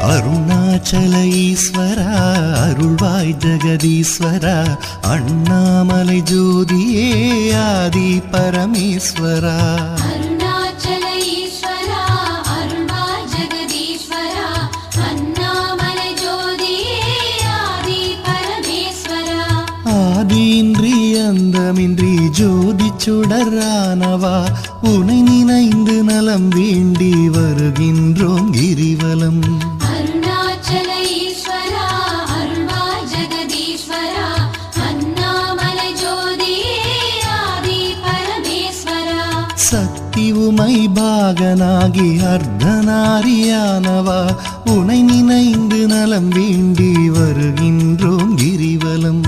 அருணாச்சல ஈஸ்வரா அருள்வாய் ஜெகதீஸ்வரா அண்ணாமலை ஜோதியே ஆதி பரமேஸ்வரா அருணாச்சல ஈஸ்வரா அருள்வாய் ஜெகதீஸ்வரா அண்ணாமலை ஜோதியே ஆதி பரமேஸ்வரா ஆதியின்றி அந்தமின்றி ஜோதி சுடரானவா உனை நினைந்து நலம் வேண்டி வருகின்றோம் கிரிவலம் அருணாச்சல ஈஸ்வரா அருள்வாய் ஜெகதீஸ்வரா அண்ணாமலை ஜோதியே ஆதி பரமேஸ்வரா சக்தி உமை பாகனாகி அர்த்தநாரியானவா உனை நினைந்து நலம் வேண்டி வருகின்றோம் கிரிவலம்